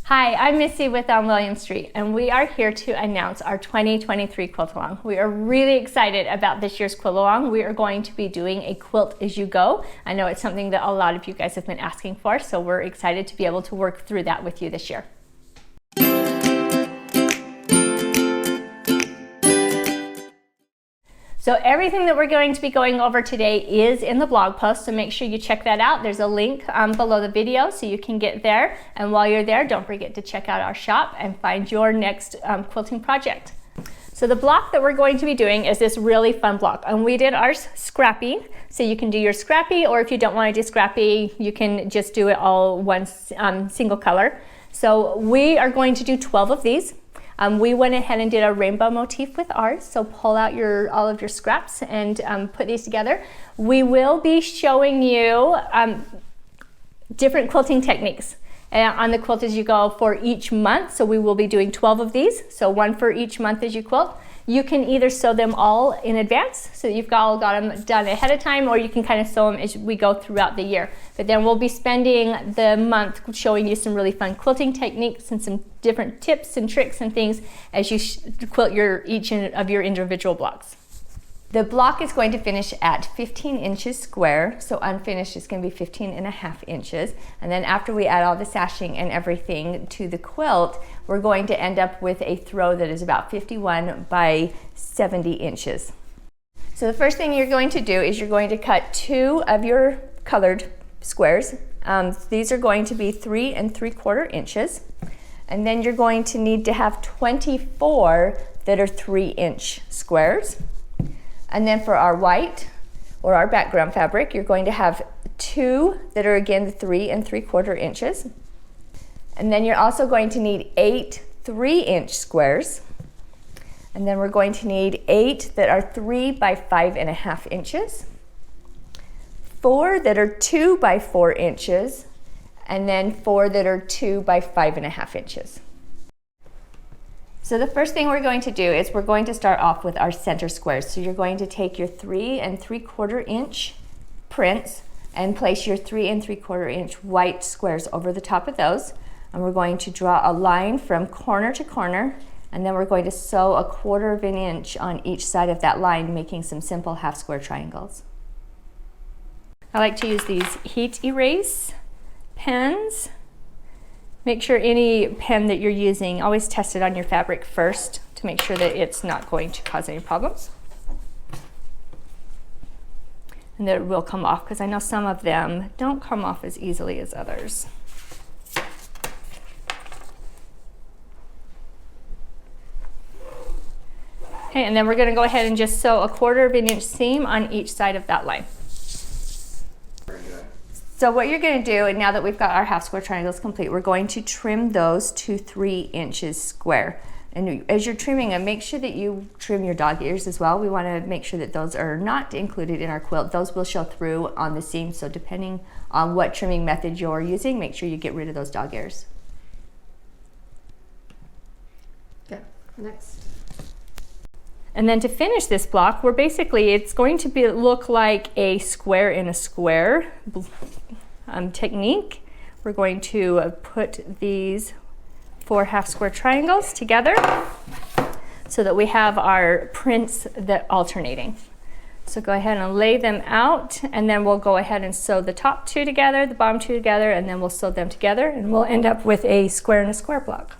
Hi, I'm Missy with William Street, and we are here to announce our 2023 Quilt Along. We are really excited about this year's Quilt Along. We are going to be doing a quilt as you go. I know it's something that a lot of you guys have been asking for, so we're excited to be able to work through that with you this year. So everything that we're going to be going over today is in the blog post, so make sure you check that out. There's a link below the video so you can get there. And while you're there, don't forget to check out our shop and find your next quilting project. So the block that we're going to be doing is this really fun block. And we did ours scrappy, so you can do your scrappy, or if you don't want to do scrappy, you can just do it all one single color. So we are going to do 12 of these. We went ahead and did a rainbow motif with ours, so pull out all of your scraps and put these together. We will be showing you different quilting techniques on the Quilt As You Go for each month. So we will be doing 12 of these, so one for each month as you quilt. You can either sew them all in advance, so that you've all got them done ahead of time, or you can kind of sew them as we go throughout the year. But then we'll be spending the month showing you some really fun quilting techniques and some different tips and tricks and things as you quilt each of your individual blocks. The block is going to finish at 15 inches square, so unfinished is going to be 15.5 inches. And then after we add all the sashing and everything to the quilt, we're going to end up with a throw that is about 51 by 70 inches. So the first thing you're going to do is you're going to cut 2 of your colored squares. These are going to be 3 3/4 inches. And then you're going to need to have 24 that are 3-inch squares. And then for our white, or our background fabric, you're going to have 2 that are again 3 3/4 inches. And then you're also going to need 8 3-inch squares. And then we're going to need 8 that are 3 by 5.5 inches. 4 that are 2 by 4 inches. And then 4 that are 2 by 5.5 inches. So the first thing we're going to do is we're going to start off with our center squares. So you're going to take your 3 3/4 inch prints and place your 3 3/4 inch white squares over the top of those. And we're going to draw a line from corner to corner, and then we're going to sew 1/4 inch on each side of that line, making some simple half square triangles. I like to use these heat erase pens. Make sure any pen that you're using, always test it on your fabric first to make sure that it's not going to cause any problems. And that it will come off, because I know some of them don't come off as easily as others. Okay, and then we're going to go ahead and just sew 1/4 inch seam on each side of that line. So what you're going to do, and now that we've got our half square triangles complete, we're going to trim those to 3 inches square. And as you're trimming them, make sure that you trim your dog ears as well. We want to make sure that those are not included in our quilt. Those will show through on the seam, so depending on what trimming method you're using, make sure you get rid of those dog ears. Okay, next. And then to finish this block, it's going to look like a square in a square technique. We're going to put these 4 half square triangles together so that we have our prints that alternating. So go ahead and lay them out, and then we'll go ahead and sew the top 2 together, the bottom 2 together, and then we'll sew them together, and we'll end up with a square in a square block.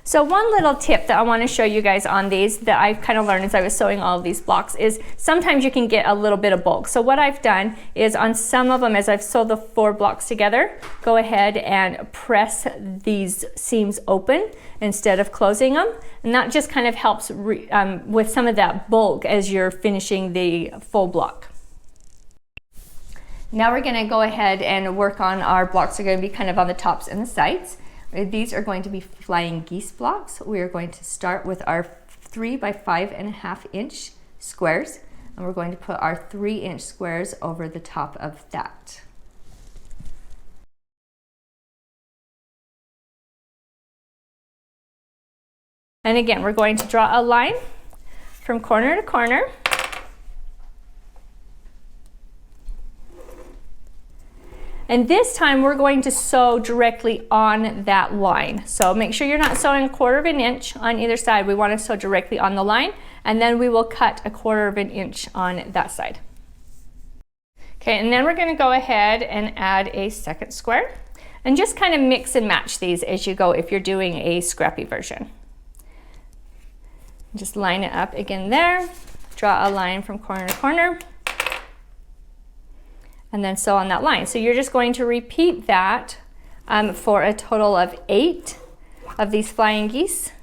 So one little tip that I want to show you guys on these that I've kind of learned as I was sewing all of these blocks is sometimes you can get a little bit of bulk. So what I've done is on some of them, as I've sewed the 4 blocks together, go ahead and press these seams open instead of closing them. And that just kind of helps with some of that bulk as you're finishing the full block. Now we're going to go ahead and work on our blocks. They're going to be kind of on the tops and the sides. These are going to be flying geese blocks. We are going to start with our 3 by 5.5 inch squares, and we're going to put our 3-inch squares over the top of that. And again, we're going to draw a line from corner to corner. And this time we're going to sew directly on that line. So make sure you're not sewing 1/4 inch on either side. We want to sew directly on the line, and then we will cut 1/4 inch on that side. Okay, and then we're going to go ahead and add a second square and just kind of mix and match these as you go if you're doing a scrappy version. Just line it up again there, draw a line from corner to corner, and then sew on that line. So you're just going to repeat that for a total of 8 of these flying geese.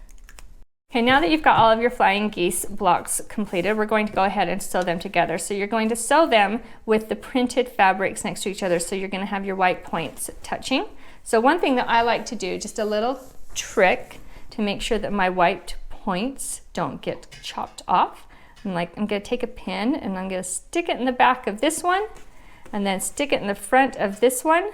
Okay, now that you've got all of your flying geese blocks completed, we're going to go ahead and sew them together. So you're going to sew them with the printed fabrics next to each other. So you're going to have your white points touching. So one thing that I like to do, just a little trick to make sure that my white points don't get chopped off. I'm going to take a pin and I'm going to stick it in the back of this one and then stick it in the front of this one.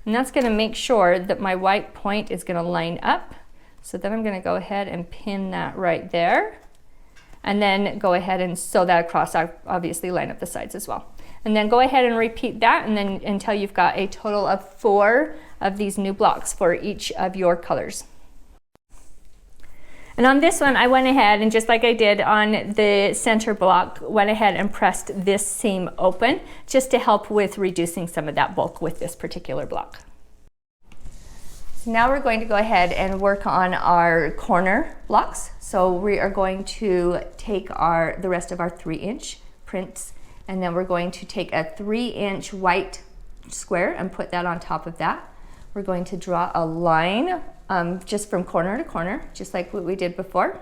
And that's going to make sure that my white point is going to line up. So then I'm going to go ahead and pin that right there, and then go ahead and sew that across. I obviously line up the sides as well. And then go ahead and repeat that, and then until you've got a total of 4 of these new blocks for each of your colors. And on this one, I went ahead and just like I did on the center block, went ahead and pressed this seam open just to help with reducing some of that bulk with this particular block. Now we're going to go ahead and work on our corner blocks. So we are going to take the rest of our 3-inch prints, and then we're going to take a 3-inch white square and put that on top of that. We're going to draw a line just from corner to corner, just like what we did before.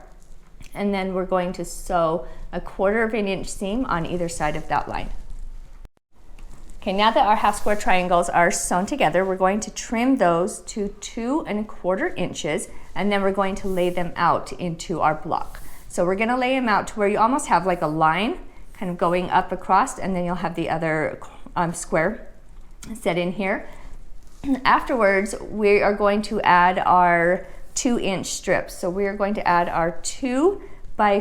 And then we're going to sew a 1/4 inch seam on either side of that line. Okay, now that our half square triangles are sewn together, we're going to trim those to 2 1/4 inches, and then we're going to lay them out into our block. So we're going to lay them out to where you almost have like a line kind of going up across, and then you'll have the other square set in here. Afterwards, we are going to add our 2-inch strips. So we are going to add our 2 by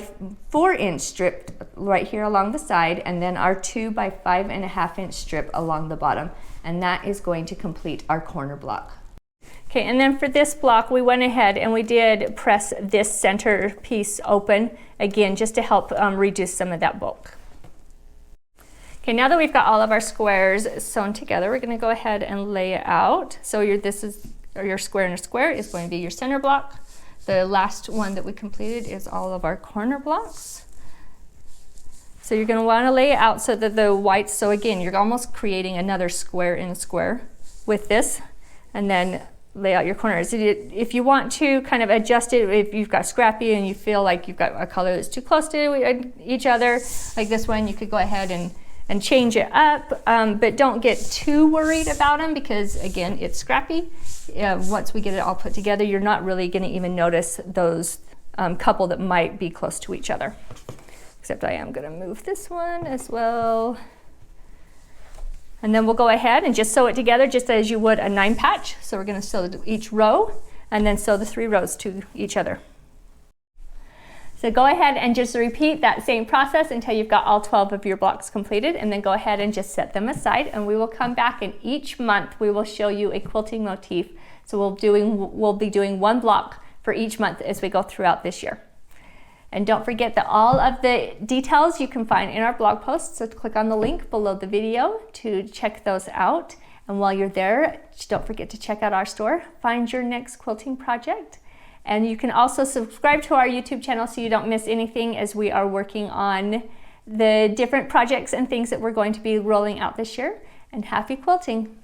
4-inch strip right here along the side, and then our 2 by 5.5-inch strip along the bottom, and that is going to complete our corner block. Okay, and then for this block we went ahead and we did press this center piece open again just to help reduce some of that bulk. Okay, now that we've got all of our squares sewn together, we're going to go ahead and lay it out. So your square in a square is going to be your center block. The last one that we completed is all of our corner blocks. So you're going to want to lay it out so that the whites, so again, you're almost creating another square in a square with this, and then lay out your corners. If you want to kind of adjust it, if you've got scrappy and you feel like you've got a color that's too close to each other, like this one, you could go ahead and change it up, but don't get too worried about them because again, it's scrappy. Once we get it all put together, you're not really going to even notice those couple that might be close to each other. Except I am going to move this one as well. And then we'll go ahead and just sew it together just as you would a 9 patch. So we're going to sew each row and then sew the 3 rows to each other. So go ahead and just repeat that same process until you've got all 12 of your blocks completed, and then go ahead and just set them aside, and we will come back, and each month we will show you a quilting motif. So we'll be doing 1 block for each month as we go throughout this year. And don't forget that all of the details you can find in our blog posts, so click on the link below the video to check those out. And while you're there, don't forget to check out our store, find your next quilting project. And you can also subscribe to our YouTube channel so you don't miss anything as we are working on the different projects and things that we're going to be rolling out this year. And happy quilting!